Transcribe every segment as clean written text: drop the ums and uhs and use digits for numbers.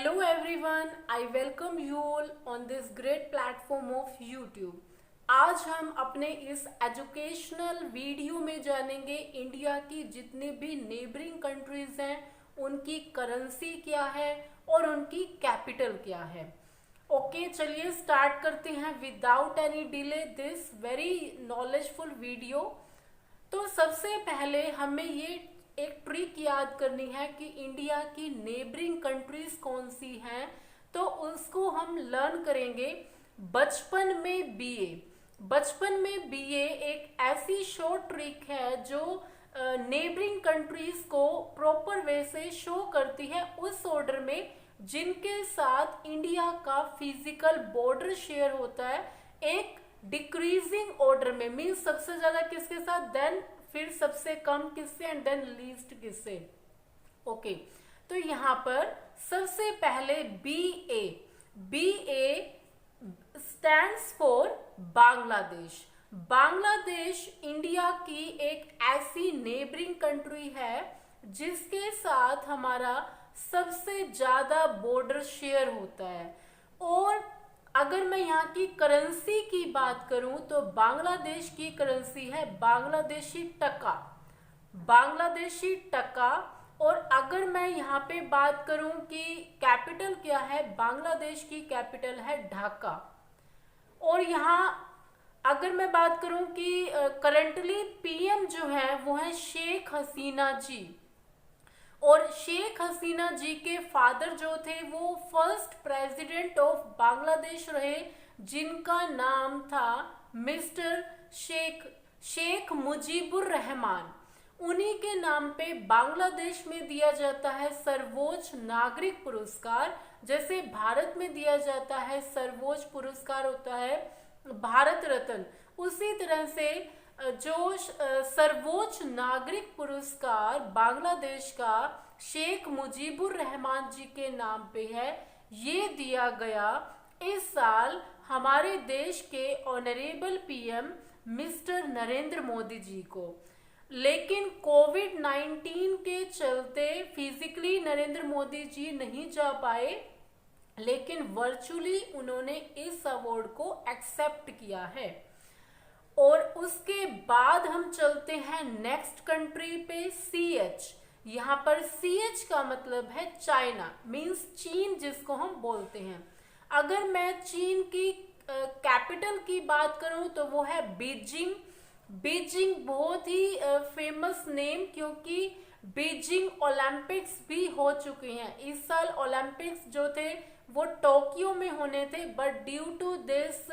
Hello everyone, I welcome you all on this great platform of YouTube. आज हम अपने इस एजुकेशनल वीडियो में जानेंगे इंडिया की जितनी भी नेबरिंग कंट्रीज हैं उनकी करेंसी क्या है और उनकी कैपिटल क्या है। ओके, चलिए स्टार्ट करते हैं without any delay this very knowledgeful video. तो सबसे पहले हमें ये एक ट्रिक याद करनी है कि इंडिया की नेबरिंग कंट्रीज कौन सी हैं, तो उसको हम लर्न करेंगे बचपन में बीए। बचपन में बीए एक ऐसी शॉर्ट ट्रिक है जो नेबरिंग कंट्रीज को प्रॉपर वे से शो करती है उस ऑर्डर में जिनके साथ इंडिया का फिजिकल बॉर्डर शेयर होता है, एक डिक्रीजिंग ऑर्डर में। मीन्स सबसे ज्यादा किसके साथ, देन फिर सबसे कम किससे, एंड देन लीस्ट किससे। ओके, तो यहां पर सबसे पहले B A stands for Bangladesh. Bangladesh India की एक ऐसी नेबरिंग कंट्री है जिसके साथ हमारा सबसे ज्यादा बॉर्डर शेयर होता है। और अगर मैं यहाँ की करेंसी की बात करूं तो बांग्लादेश की करेंसी है बांग्लादेशी टका, बांग्लादेशी टका। और अगर मैं यहाँ पे बात करूं कि कैपिटल क्या है, बांग्लादेश की कैपिटल है ढाका। और यहाँ अगर मैं बात करूं कि करंटली पीएम जो है वो है शेख हसीना जी, और शेख हसीना जी के फादर जो थे वो फर्स्ट प्रेसिडेंट ऑफ बांग्लादेश रहे जिनका नाम था मिस्टर शेख मुजीबुर रहमान। उन्हीं के नाम पे बांग्लादेश में दिया जाता है सर्वोच्च नागरिक पुरस्कार। जैसे भारत में दिया जाता है सर्वोच्च पुरस्कार होता है भारत रत्न, उसी तरह से जो सर्वोच्च नागरिक पुरस्कार बांग्लादेश का शेख मुजीबुर रहमान जी के नाम पे है, ये दिया गया इस साल हमारे देश के honourable PM mister Narendra Modi ji को। लेकिन कोविड-19 के चलते फिजिकली नरेंद्र मोदी जी नहीं जा पाए, लेकिन वर्चुअली उन्होंने इस अवार्ड को एक्सेप्ट किया है। और उसके बाद हम चलते हैं नेक्स्ट कंट्री पे, CH। यहाँ पर CH का मतलब है चाइना, मींस चीन जिसको हम बोलते हैं। अगर मैं चीन की कैपिटल की बात करूं तो वो है बीजिंग। बीजिंग बहुत ही फेमस नेम, क्योंकि बीजिंग ओलंपिक्स भी हो चुके हैं। इस साल ओलंपिक्स जो थे वो टोक्यो में होने थे, but due to this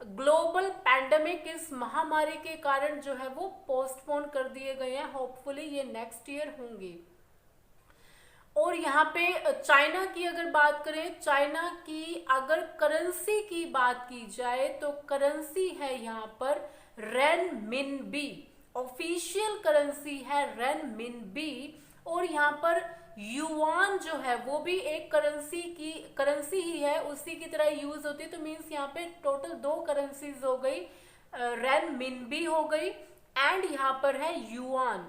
global pandemic, इस महामारी के कारण जो है वो पोस्टपोन कर दिए गए हैं। होपफुली ये नेक्स्ट ईयर होंगे। और यहाँ पे चाइना की अगर बात करें, चाइना की अगर करेंसी की बात की जाए तो करेंसी है यहाँ पर रेनमिनबी, ऑफिशियल करेंसी है रेनमिनबी। और यहाँ पर युआन जो है वो भी एक करेंसी ही है, उसी की तरह यूज होती है। तो मीन्स यहाँ पे टोटल दो करेंसीज हो गई, रेनमिनबी हो गई एंड यहाँ पर है युआन।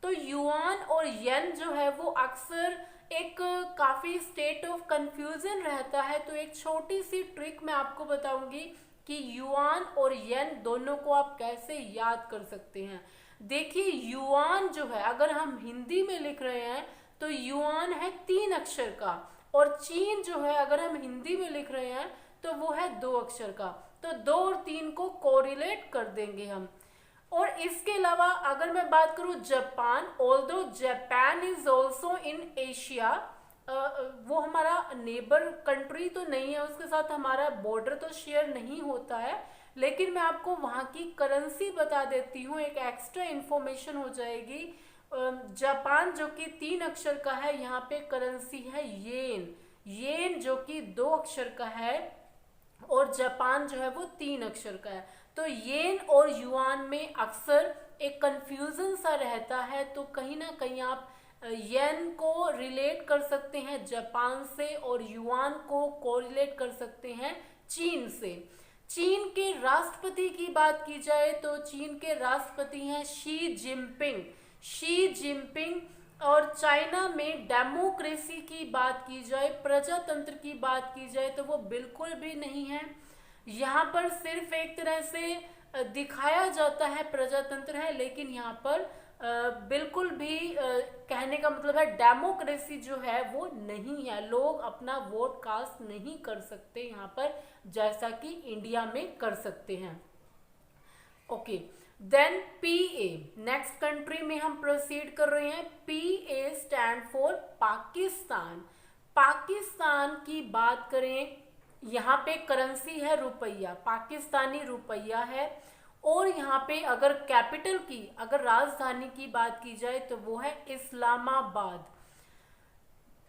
तो युआन और येन जो है वो अक्सर एक काफी स्टेट ऑफ कंफ्यूजन रहता है। तो एक छोटी सी ट्रिक मैं आपको बताऊंगी कि युआन और येन दोनों को आप कैसे याद कर सकते हैं। देखिए, युआन जो है अगर हम हिंदी में लिख रहे हैं तो युआन है 3 अक्षर का, और चीन जो है अगर हम हिंदी में लिख रहे हैं तो वो है 2 अक्षर का। तो 2 और 3 को कोरिलेट कर देंगे हम। और इसके अलावा अगर मैं बात करूं Japan, although Japan is also in Asia, वो हमारा नेबर कंट्री तो नहीं है, उसके साथ हमारा बॉर्डर तो शेयर नहीं होता है, लेकिन मैं आपको वहां की करेंसी बता देती हूँ, एक एक्स्ट्रा इंफॉर्मेशन हो जाएगी। जापान जो कि 3 अक्षर का है, यहाँ पे करेंसी है येन, येन जो कि 2 अक्षर का है, और जापान जो है वो 3 अक्षर का है। तो येन और युआन में अक्सर एक कंफ्यूजन सा रहता है, तो कहीं ना कहीं आप येन को रिलेट कर सकते हैं जापान से और युआन को कोरिलेट कर सकते हैं चीन से। चीन के राष्ट्रपति की बात की जाए तो चीन के राष्ट्रपति हैं शी जिनपिंग। शी जिनपिंग और चाइना में डेमोक्रेसी की बात की जाए, प्रजातंत्र की बात की जाए तो वो बिल्कुल भी नहीं है। यहाँ पर सिर्फ एक तरह से दिखाया जाता है प्रजातंत्र है, लेकिन यहाँ पर बिल्कुल भी कहने का मतलब है डेमोक्रेसी जो है वो नहीं है। लोग अपना वोट कास्ट नहीं कर सकते यहाँ पर, जैसा कि इंडिया में कर सकते हैं। ओके, देन पीए, नेक्स्ट कंट्री में हम प्रोसीड कर रहे हैं। पीए स्टैंड फॉर पाकिस्तान। पाकिस्तान की बात करें, यहाँ पे करेंसी है रुपया, पाकिस्तानी रुपया है। और यहाँ पे अगर कैपिटल की, अगर राजधानी की बात की जाए तो वो है इस्लामाबाद।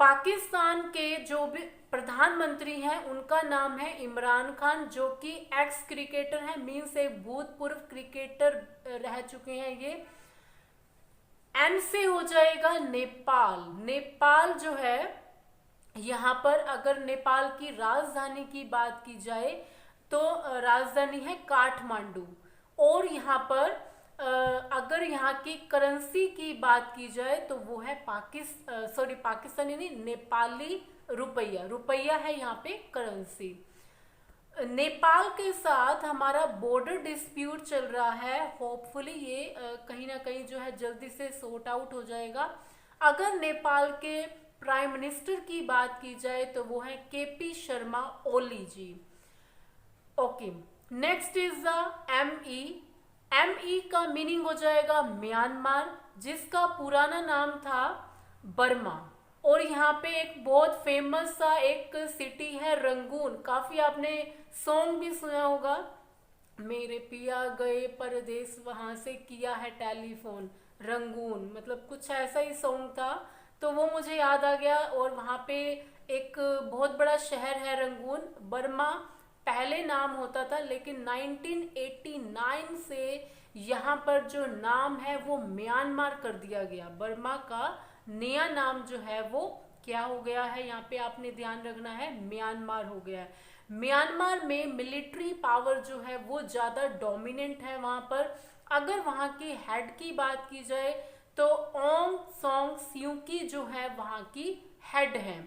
पाकिस्तान के जो भी प्रधानमंत्री हैं उनका नाम है इमरान खान, जो कि एक्स क्रिकेटर हैं, मीन्स एक भूतपूर्व क्रिकेटर रह चुके हैं ये। एन से हो जाएगा नेपाल। नेपाल जो है, यहाँ पर अगर नेपाल की राजधानी की बात की जाए तो राजधानी है काठमांडू। और यहाँ पर अगर यहाँ की करेंसी की बात की जाए तो वो है पाकिस्तानी नहीं, नेपाली रुपया। रुपया है यहाँ पे करेंसी। नेपाल के साथ हमारा बॉर्डर डिस्प्यूट चल रहा है, होपफुली ये कहीं ना कहीं जो है जल्दी से सॉर्ट आउट हो जाएगा। अगर नेपाल के प्राइम मिनिस्टर की बात की जाए तो वो है KP Sharma Oli ji. Okay, next is the ME. ME का मीनिंग हो जाएगा म्यांमार, जिसका पुराना नाम था बर्मा। और यहाँ पे एक बहुत फेमस सा एक सिटी है रंगून, काफी आपने सॉन्ग भी सुना होगा, मेरे पिया गए परदेस वहां से किया है टेलीफोन, रंगून, मतलब कुछ ऐसा ही सॉन्ग था। तो वो मुझे याद आ गया। और वहाँ पे एक बहुत बड़ा शहर है रंगून। बर्मा पहले नाम होता था, लेकिन 1989 से यहाँ पर जो नाम है वो म्यांमार कर दिया गया। बर्मा का नया नाम जो है वो क्या हो गया है, यहाँ पे आपने ध्यान रखना है, म्यांमार हो गया है। म्यांमार में मिलिट्री पावर जो है वो ज्यादा डोमिनेंट है वहां पर। अगर वहां के हेड की बात की जाए तो ओंग सोंग स्यूकी जो है वहां की हेड है।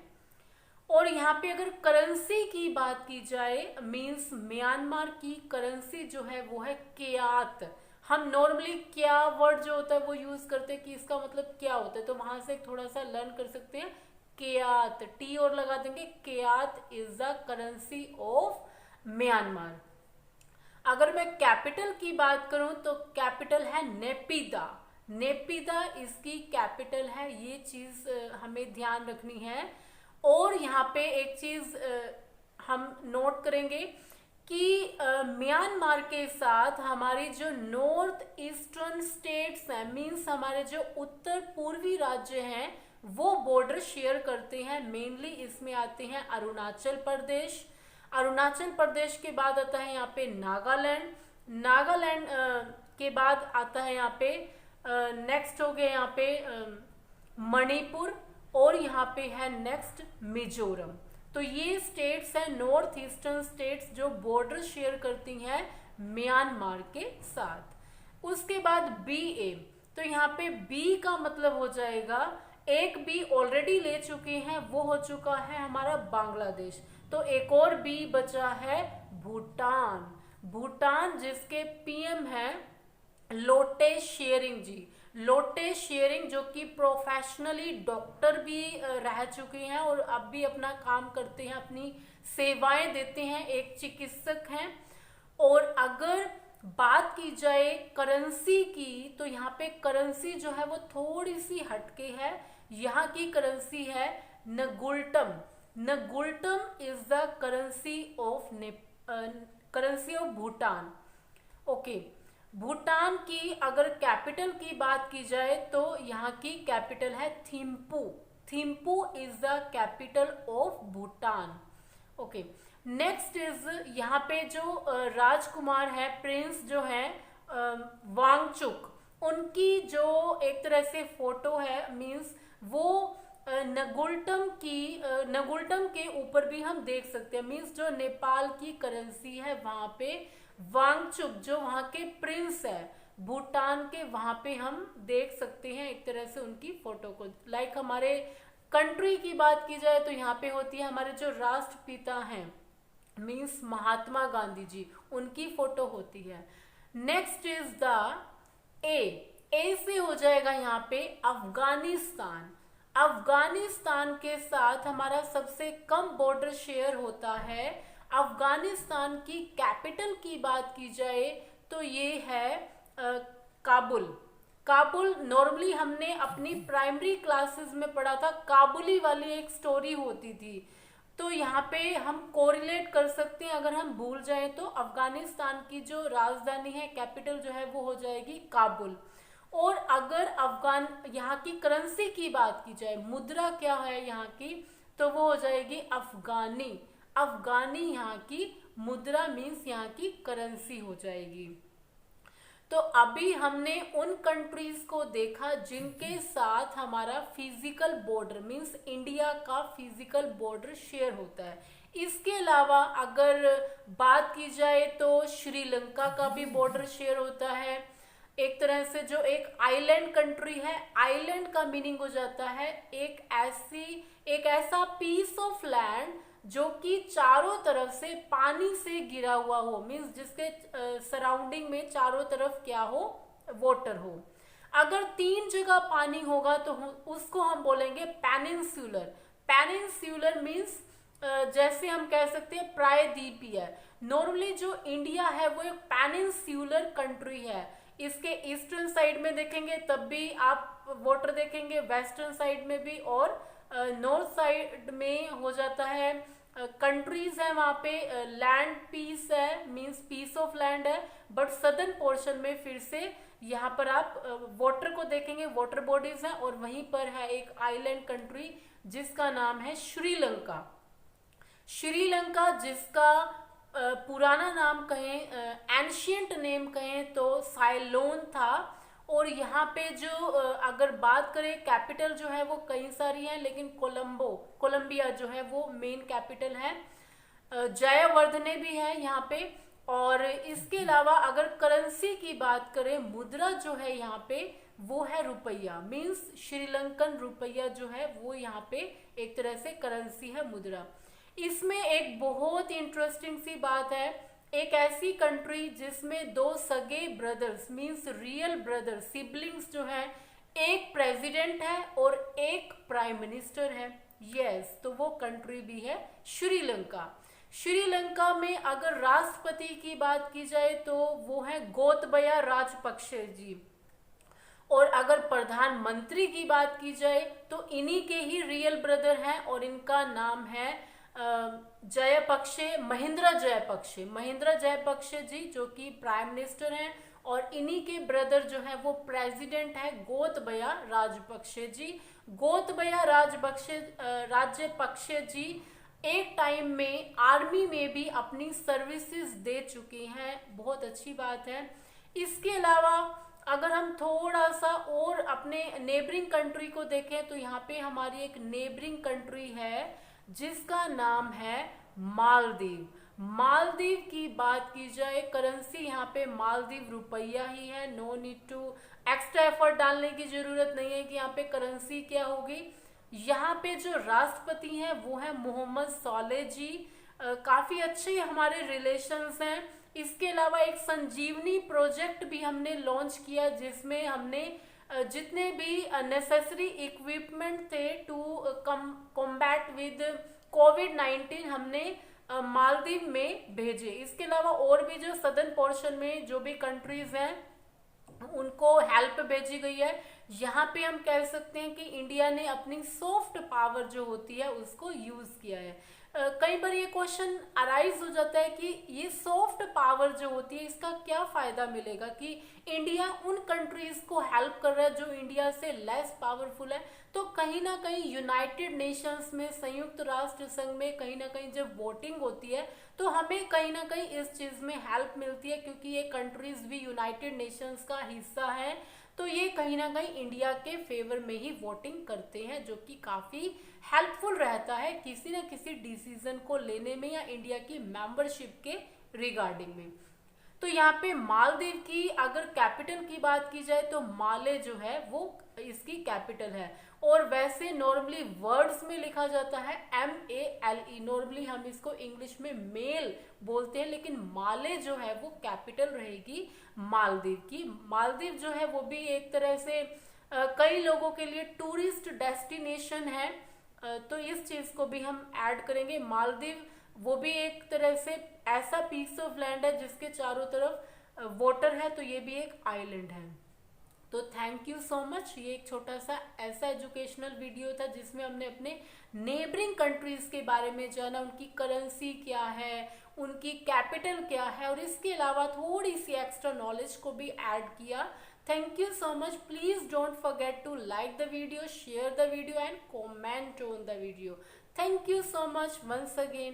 और यहाँ पे अगर करेंसी की बात की जाए, मींस म्यांमार की करेंसी जो है वो है क्यात। हम नॉर्मली क्या वर्ड जो होता है वो यूज करते हैं कि इसका मतलब क्या होता है, तो वहां से थोड़ा सा लर्न कर सकते हैं। क्यात, टी और लगा देंगे, क्यात is the currency of Myanmar. अगर मैं कैपिटल की बात करूं तो कैपिटल है नेपिदा। नेपिदा इसकी कैपिटल है, ये चीज हमें ध्यान रखनी है। और यहाँ पे एक चीज हम नोट करेंगे कि म्यांमार के साथ हमारी जो नॉर्थ ईस्टर्न स्टेट्स हैं, मींस हमारे जो उत्तर पूर्वी राज्य हैं, वो बॉर्डर शेयर करते हैं। मेनली इसमें आते हैं अरुणाचल प्रदेश। अरुणाचल प्रदेश के बाद आता है यहाँ पे नागालैंड। नागालैंड के बाद आता है यहाँ पे नेक्स्ट हो गया यहाँ पे मणिपुर। और यहाँ पे है नेक्स्ट मिजोरम। तो ये स्टेट्स हैं नॉर्थ ईस्टर्न स्टेट्स जो बॉर्डर शेयर करती हैं म्यांमार के साथ। उसके बाद बी, तो यहाँ पे बी का मतलब हो जाएगा, एक बी ऑलरेडी ले चुके हैं, वो हो चुका है हमारा बांग्लादेश। तो एक और बी बचा है भूटान। भूटान जिसके पीएम है लोटे शेरिंग जी। लोटे शेरिंग जो कि प्रोफेशनली डॉक्टर भी रह चुके हैं और अब भी अपना काम करते हैं, अपनी सेवाएं देते हैं, एक चिकित्सक हैं। और अगर बात की जाए करेंसी की, तो यहाँ पे करेंसी जो है वो थोड़ी सी हटके है। यहाँ की करेंसी है ngultrum. Ngultrum is the currency of Bhutan. Okay, Bhutan की अगर कैपिटल की बात की जाए तो यहाँ की कैपिटल है Thimphu. Thimphu is the capital of Bhutan. Okay, next is यहाँ पे जो राजकुमार है, प्रिंस जो है वांगचुक, उनकी जो एक तरह से फोटो है, मींस वो नगुल्टम के ऊपर भी हम देख सकते हैं। मींस जो नेपाल की करेंसी है वहां पे वांगचुक जो वहां के प्रिंस है भूटान के, वहां पे हम देख सकते हैं एक तरह से उनकी फोटो को। लाइक हमारे कंट्री की बात की जाए तो यहाँ पे होती है हमारे जो राष्ट्रपिता हैं, मीन्स महात्मा गांधी जी, उनकी फोटो होती है। Next is the A. A से हो जाएगा यहाँ पे अफगानिस्तान। अफगानिस्तान के साथ हमारा सबसे कम बॉर्डर शेयर होता है। अफगानिस्तान की कैपिटल की बात की जाए तो ये है काबुल। काबुल नॉर्मली हमने अपनी प्राइमरी क्लासेस में पढ़ा था, काबुली वाली एक स्टोरी होती थी, तो यहाँ पे हम कोरिलेट कर सकते हैं। अगर हम भूल जाएं तो अफगानिस्तान की जो राजधानी है, कैपिटल जो है वो हो जाएगी काबुल। और अगर अफगान यहाँ की करेंसी की बात की जाए, मुद्रा क्या है यहाँ की, तो वो हो जाएगी अफगानी। अफगानी यहाँ की मुद्रा मीन्स यहाँ की करेंसी हो जाएगी। तो अभी हमने उन कंट्रीज को देखा जिनके साथ हमारा फिजिकल बॉर्डर मीन्स इंडिया का फिजिकल बॉर्डर शेयर होता है। इसके अलावा अगर बात की जाए तो श्रीलंका का भी बॉर्डर शेयर होता है। एक तरह से जो एक आइलैंड कंट्री है, आइलैंड का मीनिंग हो जाता है एक ऐसा पीस ऑफ लैंड जो कि चारों तरफ से पानी से घिरा हुआ हो, मीन्स जिसके सराउंडिंग में चारों तरफ क्या हो, वाटर हो। अगर 3 जगह पानी होगा तो उसको हम बोलेंगे पेनिनसुलर। पेनिनसुलर मीन्स जैसे हम कह सकते हैं प्रायद्वीपीय। नॉर्मली जो इंडिया है वो एक पेनिनसुलर कंट्री है। इसके ईस्टर्न साइड में देखेंगे तब भी आप वाटर देखेंगे, वेस्टर्न साइड में भी, और नॉर्थ साइड में हो जाता है कंट्रीज है, वहां पे लैंड पीस है, मींस पीस ऑफ लैंड है। बट सदर्न पोर्शन में फिर से यहाँ पर आप वाटर को देखेंगे, वाटर बॉडीज हैं, और वहीं पर है एक आइलैंड कंट्री जिसका नाम है श्रीलंका। श्रीलंका जिसका पुराना नाम कहें, एंशियंट नेम कहें तो साइलोन था। और यहाँ पे जो अगर बात करें कैपिटल जो है वो कई सारी हैं, लेकिन कोलंबिया जो है वो मेन कैपिटल है। जयवर्धने भी है यहाँ पे। और इसके अलावा अगर करेंसी की बात करें, मुद्रा जो है यहाँ पे वो है रुपया, मीन्स श्रीलंकन रुपया जो है वो यहाँ पे एक तरह से करेंसी है, मुद्रा। इसमें एक बहुत इंटरेस्टिंग सी बात है, एक ऐसी कंट्री जिसमें 2 सगे brothers means real brother siblings जो हैं, एक प्रेसिडेंट है और एक प्राइम मिनिस्टर है। यस, तो वो कंट्री भी है श्रीलंका। श्रीलंका में अगर राष्ट्रपति की बात की जाए तो वो है गोतबया राजपक्षे जी। और अगर प्रधानमंत्री की बात की जाए तो इन्हीं के ही रियल ब्रदर हैं और इनका नाम है जयपक्षे, महेंद्र जयपक्षे जी, जो कि प्राइम मिनिस्टर हैं। और इन्हीं के ब्रदर जो है वो प्रेसिडेंट है, गोतबया राजपक्षे जी। गोतबया राजपक्षे जी एक टाइम में आर्मी में भी अपनी सर्विसेज दे चुकी हैं, बहुत अच्छी बात है। इसके अलावा अगर हम थोड़ा सा और अपने नेबरिंग कंट्री को देखें तो यहाँ पे हमारी एक नेबरिंग कंट्री है जिसका नाम है मालदीव। मालदीव की बात की जाए, करेंसी यहाँ पे मालदीव रुपया ही है, no need to extra effort डालने की जरूरत नहीं है कि यहाँ पे करेंसी क्या होगी। यहाँ पे जो राष्ट्रपति हैं वो है मोहम्मद सोलेह जी, काफी अच्छे हमारे रिलेशंस हैं। इसके अलावा एक संजीवनी प्रोजेक्ट भी हमने लॉन्च किया जिसमें हमने जितने भी नेसेसरी इक्विपमेंट थे टू कॉम्बैट विद कोविड-19 हमने मालदीव में भेजे। इसके अलावा और भी जो सदर्न पोर्शन में जो भी कंट्रीज हैं उनको हेल्प भेजी गई है। यहाँ पे हम कह सकते हैं कि इंडिया ने अपनी सॉफ्ट पावर जो होती है उसको यूज किया है। कई बार ये क्वेश्चन अराइज हो जाता है कि ये सॉफ्ट पावर जो होती है इसका क्या फायदा मिलेगा कि इंडिया उन कंट्रीज को हेल्प कर रहा है जो इंडिया से लेस पावरफुल है। तो कहीं ना कहीं यूनाइटेड नेशंस में, संयुक्त राष्ट्र संघ में कहीं ना कहीं जब वोटिंग होती है तो हमें कहीं ना कहीं इस चीज में हेल्प मिलती है, क्योंकि ये कंट्रीज भी यूनाइटेड नेशंस का हिस्सा है। तो ये कहीं ना कहीं इंडिया के फेवर में ही वोटिंग करते हैं, जो कि काफी हेल्पफुल रहता है किसी न किसी डिसीजन को लेने में या इंडिया की मेंबरशिप के रिगार्डिंग में। तो यहाँ पे मालदीव की अगर कैपिटल की बात की जाए तो माले जो है वो इसकी कैपिटल है। और वैसे नॉर्मली वर्ड्स में लिखा जाता है MALE। नॉर्मली हम इसको इंग्लिश में मेल बोलते हैं, लेकिन माले जो है वो कैपिटल रहेगी मालदीव की। मालदीव जो है वो भी एक तरह से कई लोगों के लिए टूरिस्ट डेस्टिनेशन है, तो इस चीज को भी हम ऐड करेंगे। मालदीव वो भी एक तरह से ऐसा पीस ऑफ लैंड है जिसके चारों तरफ वाटर है, तो ये भी एक आइलैंड है। तो थैंक यू सो मच। ये एक छोटा सा ऐसा एजुकेशनल वीडियो था जिसमें हमने अपने नेबरिंग कंट्रीज के बारे में जाना, उनकी करेंसी क्या है, उनकी कैपिटल क्या है, और इसके अलावा थोड़ी सी एक्स्ट्रा नॉलेज को भी ऐड किया। Thank you so much. Please don't forget to like the video, share the video and comment on the video. Thank you so much once again.